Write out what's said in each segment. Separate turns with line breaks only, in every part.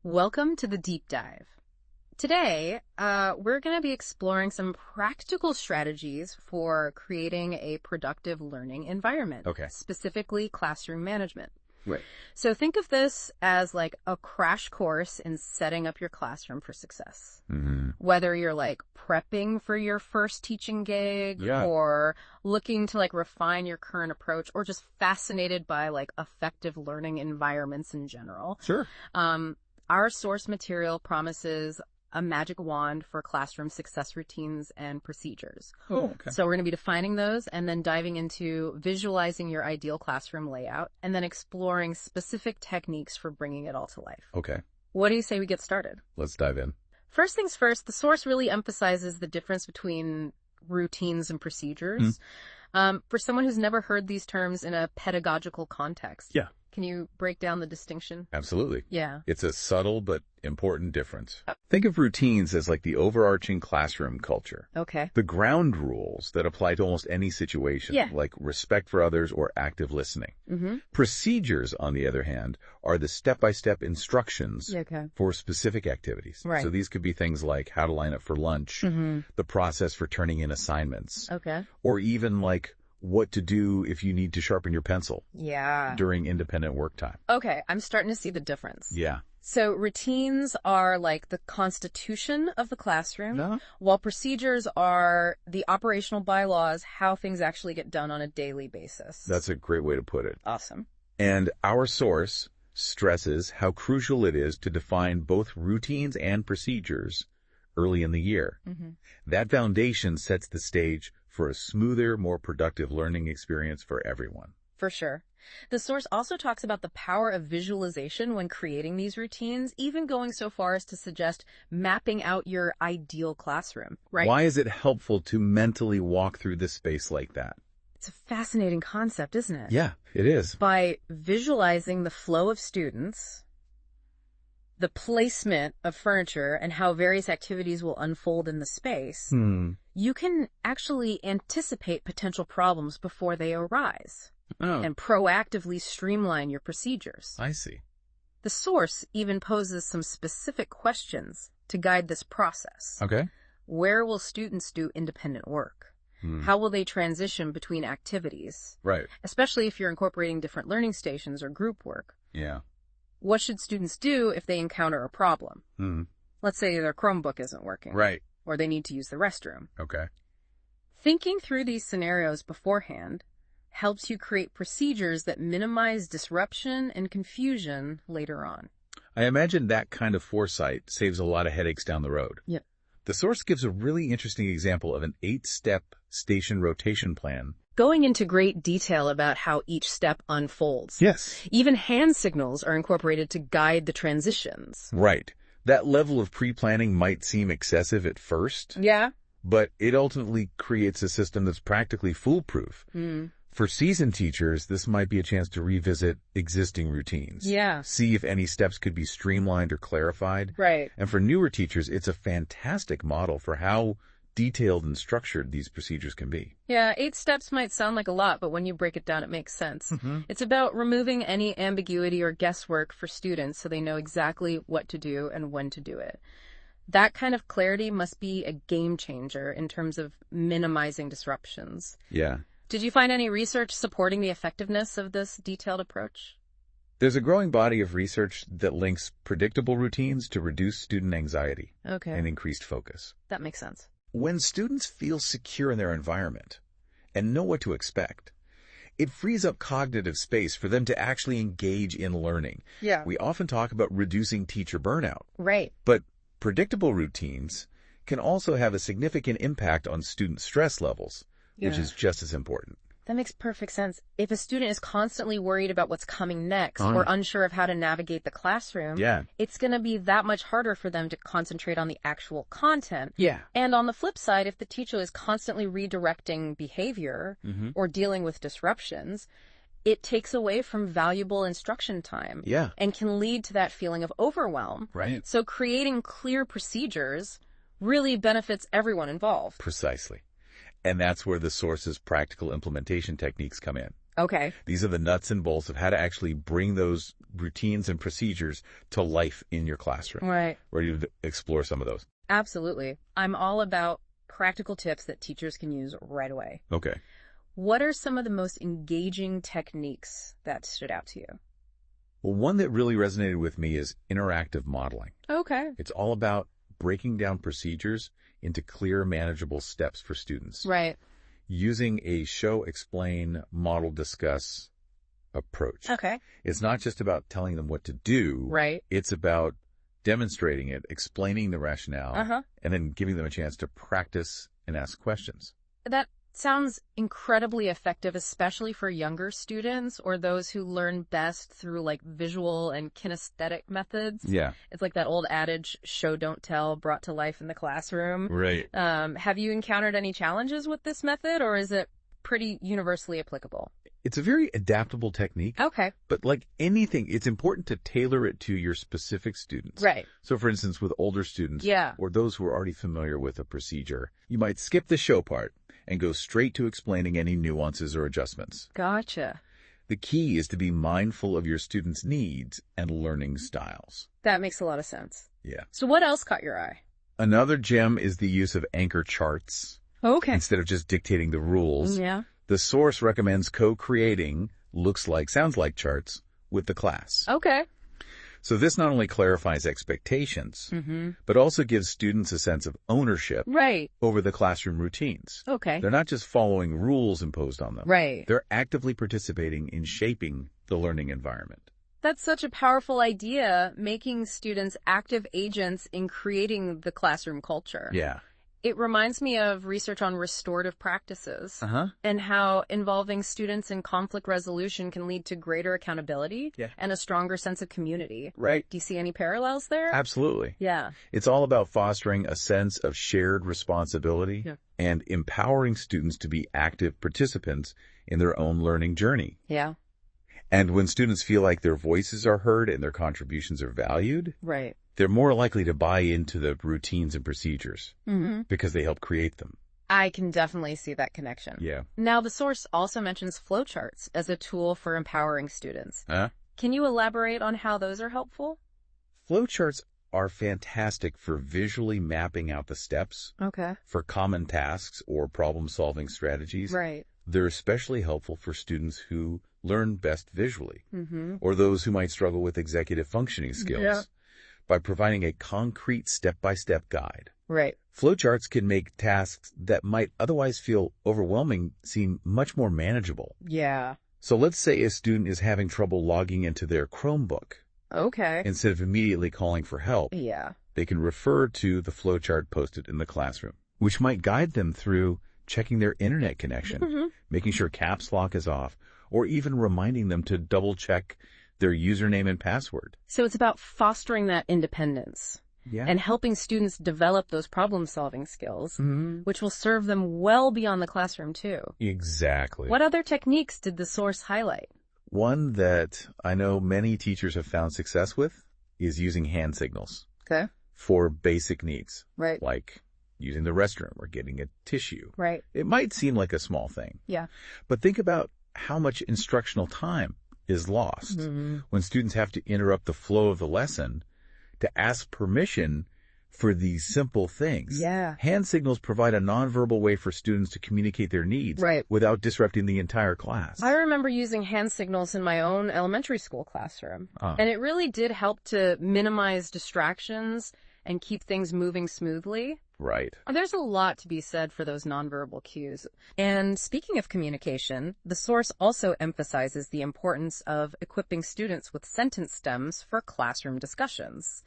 Welcome to the Deep Dive. Today, we're going to be exploring some practical strategies for creating a productive learning environment.
Okay.
Specifically, classroom management.
Right.
So think of this as like a crash course in setting up your classroom for success.
Mm-hmm.
Whether you're like prepping for your first teaching gig or looking to like refine your current approach or just fascinated by like effective learning environments in general.
Sure.
Our source material promises a magic wand for classroom success routines and procedures.
Oh, okay.
So we're going to be defining those and then diving into visualizing your ideal classroom layout and then exploring specific techniques for bringing it all to life.
Okay.
What do you say we get started?
Let's dive in.
First things first, the source really emphasizes the difference between routines and procedures. For someone who's never heard these terms in a pedagogical context.
Yeah.
Can you break down the distinction?
Absolutely.
Yeah.
It's a subtle but important difference. Think of routines as like the overarching classroom culture.
Okay.
The ground rules that apply to almost any situation, like respect for others or active listening.
Mm-hmm.
Procedures, on the other hand, are the step-by-step instructions
Okay.
for specific activities.
Right.
So these could be things like how to line up for lunch, the process for turning in assignments,
Okay.
or even like what to do if you need to sharpen your pencil
Yeah.
during independent work time.
Okay, I'm starting to see the difference.
Yeah.
So routines are like the constitution of the classroom,
No.
while procedures are the operational bylaws, how things actually get done on a daily basis.
That's a great way to put it.
awesome.
And our source stresses how crucial it is to define both routines and procedures early in the year.
Mm-hmm.
That foundation sets the stage for a smoother, more productive learning experience for everyone.
For sure. The source also talks about the power of visualization when creating these routines, even going so far as to suggest mapping out your ideal classroom, right?
Why is it helpful to mentally walk through this space like that?
It's a fascinating concept, isn't it?
Yeah, it is.
By visualizing the flow of students, the placement of furniture, and how various activities will unfold in the space, you can actually anticipate potential problems before they arise and proactively streamline your procedures.
I see.
The source even poses some specific questions to guide this process.
Okay.
Where will students do independent work? How will they transition between activities?
Right.
Especially if you're incorporating different learning stations or group work.
Yeah.
What should students do if they encounter a problem? Let's say their Chromebook isn't working.
Right.
Or they need to use the restroom.
Okay.
Thinking through these scenarios beforehand helps you create procedures that minimize disruption and confusion later on.
I imagine that kind of foresight saves a lot of headaches down the road.
Yep.
The source gives a really interesting example of an 8-step station rotation plan.
Going into great detail about how each step unfolds.
Yes.
Even hand signals are incorporated to guide the transitions.
Right. That level of pre-planning might seem excessive at first,
Yeah.
but it ultimately creates a system that's practically foolproof. For seasoned teachers, this might be a chance to revisit existing routines.
Yeah.
See if any steps could be streamlined or clarified.
Right.
And for newer teachers, it's a fantastic model for how detailed and structured these procedures can be.
Yeah, 8 steps might sound like a lot, but when you break it down, it makes sense. It's about removing any ambiguity or guesswork for students so they know exactly what to do and when to do it. That kind of clarity must be a game changer in terms of minimizing disruptions.
Yeah.
Did you find any research supporting the effectiveness of this detailed approach?
There's a growing body of research that links predictable routines to reduce student anxiety
Okay.
and increased focus.
That makes sense.
When students feel secure in their environment and know what to expect, it frees up cognitive space for them to actually engage in learning.
Yeah.
We often talk about reducing teacher burnout,
Right.
but predictable routines can also have a significant impact on student stress levels, which is just as important.
That makes perfect sense. If a student is constantly worried about what's coming next or unsure of how to navigate the classroom, it's going to be that much harder for them to concentrate on the actual content.
Yeah.
And on the flip side, if the teacher is constantly redirecting behavior or dealing with disruptions, it takes away from valuable instruction time and can lead to that feeling of overwhelm.
Right.
So creating clear procedures really benefits everyone involved.
Precisely. And that's where the source's practical implementation techniques come in.
Okay.
These are the nuts and bolts of how to actually bring those routines and procedures to life in your classroom.
Right.
Ready to explore some of those?
Absolutely. I'm all about practical tips that teachers can use right away.
Okay.
What are some of the most engaging techniques that stood out to you?
Well, one that really resonated with me is interactive modeling.
Okay.
It's all about breaking down procedures into clear, manageable steps for students.
Right.
Using a show, explain, model, discuss approach.
Okay.
It's not just about telling them what to do.
Right.
It's about demonstrating it, explaining the rationale, and then giving them a chance to practice and ask questions.
That sounds incredibly effective, especially for younger students or those who learn best through like visual and kinesthetic methods.
Yeah.
It's like that old adage, show, don't tell, brought to life in the classroom.
Right.
Have you encountered any challenges with this method, or is it pretty universally applicable?
It's a very adaptable technique.
Okay.
But like anything, it's important to tailor it to your specific students.
Right.
So for instance, with older students or those who are already familiar with a procedure, you might skip the show part and go straight to explaining any nuances or adjustments.
Gotcha.
The key is to be mindful of your students' needs and learning styles.
That makes a lot of sense.
Yeah.
So what else caught your eye?
Another gem is the use of anchor charts.
Okay.
Instead of just dictating the rules.
Yeah.
The source recommends co-creating sounds like charts with the class.
Okay.
So this not only clarifies expectations, but also gives students a sense of ownership over the classroom routines.
Okay.
They're not just following rules imposed on them.
Right.
They're actively participating in shaping the learning environment.
That's such a powerful idea, making students active agents in creating the classroom culture.
Yeah.
It reminds me of research on restorative practices and how involving students in conflict resolution can lead to greater accountability and a stronger sense of community.
Right.
Do you see any parallels there?
Absolutely.
Yeah.
It's all about fostering a sense of shared responsibility and empowering students to be active participants in their own learning journey.
Yeah.
And when students feel like their voices are heard and their contributions are valued, they're more likely to buy into the routines and procedures because they help create them.
I can definitely see that connection.
Yeah.
Now, the source also mentions flowcharts as a tool for empowering students. Can you elaborate on how those are helpful?
Flowcharts are fantastic for visually mapping out the steps for common tasks or problem-solving strategies.
Right.
They're especially helpful for students who learn best visually or those who might struggle with executive functioning skills. By providing a concrete step-by-step guide.
Right.
Flowcharts can make tasks that might otherwise feel overwhelming seem much more manageable.
Yeah.
So let's say a student is having trouble logging into their Chromebook.
Okay.
Instead of immediately calling for help, they can refer to the flowchart posted in the classroom, which might guide them through checking their internet connection, making sure caps lock is off, or even reminding them to double-check their username and password.
So it's about fostering that independence and helping students develop those problem-solving skills, which will serve them well beyond the classroom, too.
Exactly.
What other techniques did the source highlight?
One that I know many teachers have found success with is using hand signals for basic needs, like using the restroom or getting a tissue.
Right.
It might seem like a small thing, but think about how much instructional time is lost when students have to interrupt the flow of the lesson to ask permission for these simple things. Hand signals provide a nonverbal way for students to communicate their needs without disrupting the entire class.
I remember using hand signals in my own elementary school classroom, and it really did help to minimize distractions and keep things moving smoothly.
Right.
There's a lot to be said for those nonverbal cues. And speaking of communication, the source also emphasizes the importance of equipping students with sentence stems for classroom discussions.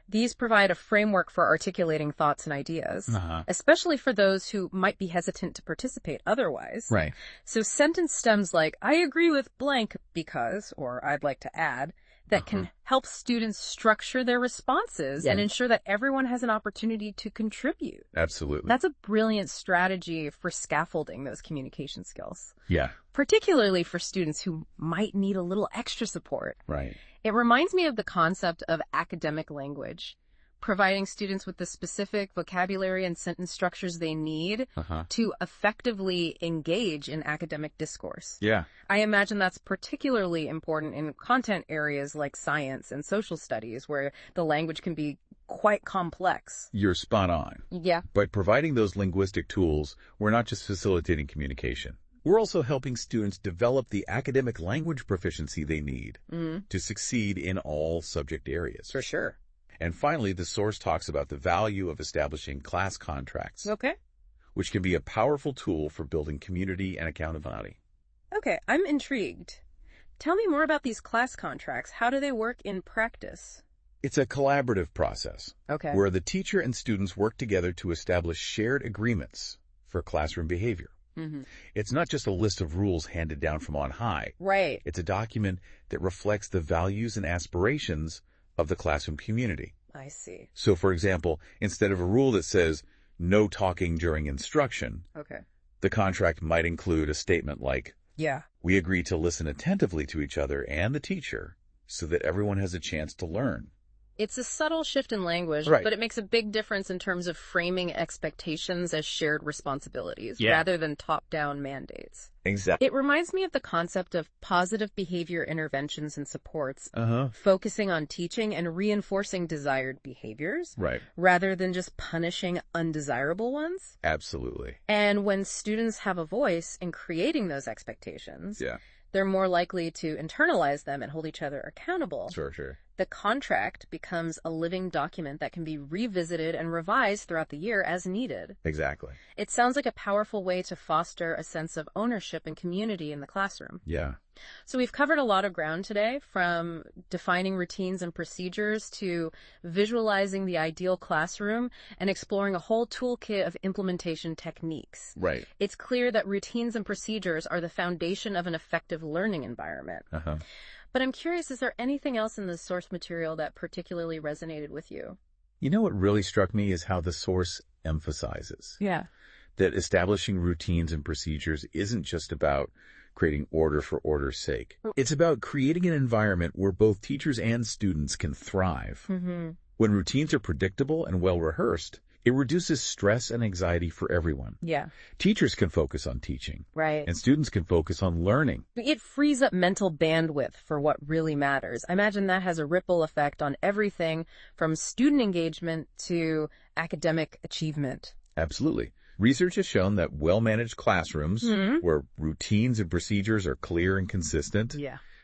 These provide a framework for articulating thoughts and ideas, especially for those who might be hesitant to participate otherwise.
Right.
So sentence stems like, I agree with blank because, or I'd like to add, that can help students structure their responses and ensure that everyone has an opportunity to contribute.
Absolutely.
That's a brilliant strategy for scaffolding those communication skills.
Yeah.
Particularly for students who might need a little extra support.
Right.
It reminds me of the concept of academic language. providing students with the specific vocabulary and sentence structures they need to effectively engage in academic discourse.
Yeah.
I imagine that's particularly important in content areas like science and social studies, where the language can be quite complex.
You're spot on.
Yeah.
By providing those linguistic tools, we're not just facilitating communication. We're also helping students develop the academic language proficiency they need to succeed in all subject areas.
For sure.
And finally, the source talks about the value of establishing class contracts, which can be a powerful tool for building community and accountability.
Okay, I'm intrigued. Tell me more about these class contracts. How do they work in practice?
It's a collaborative process where the teacher and students work together to establish shared agreements for classroom behavior. It's not just a list of rules handed down from on high.
Right.
It's a document that reflects the values and aspirations of the classroom community.
I see.
So, for example, instead of a rule that says no talking during instruction, the contract might include a statement like, we agree to listen attentively to each other and the teacher so that everyone has a chance to learn.
It's a subtle shift in language, but it makes a big difference in terms of framing expectations as shared responsibilities rather than top-down mandates.
Exactly.
It reminds me of the concept of positive behavior interventions and supports, focusing on teaching and reinforcing desired behaviors rather than just punishing undesirable ones.
Absolutely.
And when students have a voice in creating those expectations, they're more likely to internalize them and hold each other accountable.
Sure.
The contract becomes a living document that can be revisited and revised throughout the year as needed.
Exactly.
It sounds like a powerful way to foster a sense of ownership and community in the classroom.
Yeah.
So we've covered a lot of ground today, from defining routines and procedures to visualizing the ideal classroom and exploring a whole toolkit of implementation techniques.
Right.
It's clear that routines and procedures are the foundation of an effective learning environment. But I'm curious, is there anything else in the source material that particularly resonated with you?
You know what really struck me is how the source emphasizes that establishing routines and procedures isn't just about creating order for order's sake. It's about creating an environment where both teachers and students can thrive. When routines are predictable and well-rehearsed, it reduces stress and anxiety for everyone. Teachers can focus on teaching. And students can focus on learning.
It frees up mental bandwidth for what really matters. I imagine that has a ripple effect on everything from student engagement to academic achievement.
Absolutely. Research has shown that well-managed classrooms where routines and procedures are clear and consistent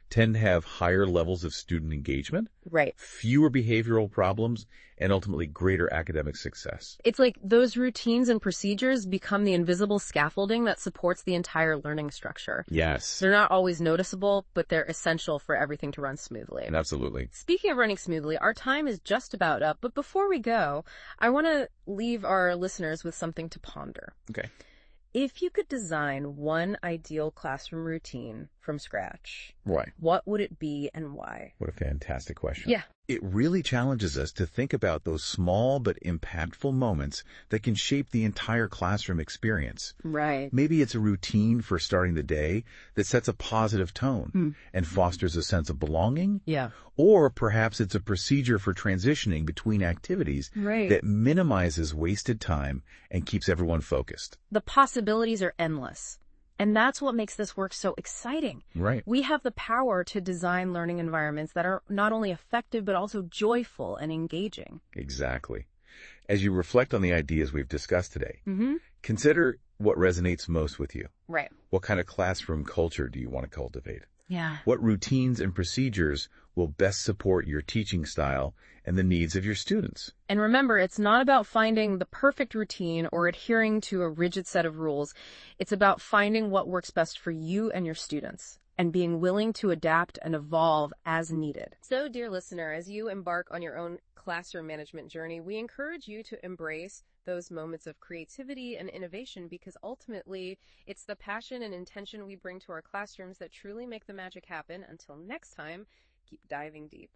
tend to have higher levels of student engagement, fewer behavioral problems, and ultimately greater academic success.
It's like those routines and procedures become the invisible scaffolding that supports the entire learning structure.
Yes.
They're not always noticeable, but they're essential for everything to run smoothly.
Absolutely.
Speaking of running smoothly, our time is just about up, but before we go, I want to leave our listeners with something to ponder.
Okay.
If you could design one ideal classroom routine from scratch,
right,
what would it be and why?
What a fantastic question.
Yeah.
It really challenges us to think about those small but impactful moments that can shape the entire classroom experience.
Right.
Maybe it's a routine for starting the day that sets a positive tone and fosters a sense of belonging.
Yeah.
Or perhaps it's a procedure for transitioning between activities that minimizes wasted time and keeps everyone focused.
The possibilities are endless. And that's what makes this work so exciting.
Right.
We have the power to design learning environments that are not only effective, but also joyful and engaging.
Exactly. As you reflect on the ideas we've discussed today, consider what resonates most with you.
Right.
What kind of classroom culture do you want to cultivate?
Yeah.
What routines and procedures will best support your teaching style and the needs of your students?
And remember, it's not about finding the perfect routine or adhering to a rigid set of rules. It's about finding what works best for you and your students and being willing to adapt and evolve as needed. So, dear listener, as you embark on your own classroom management journey, we encourage you to embrace those moments of creativity and innovation, because ultimately it's the passion and intention we bring to our classrooms that truly make the magic happen. Until next time, keep diving deep.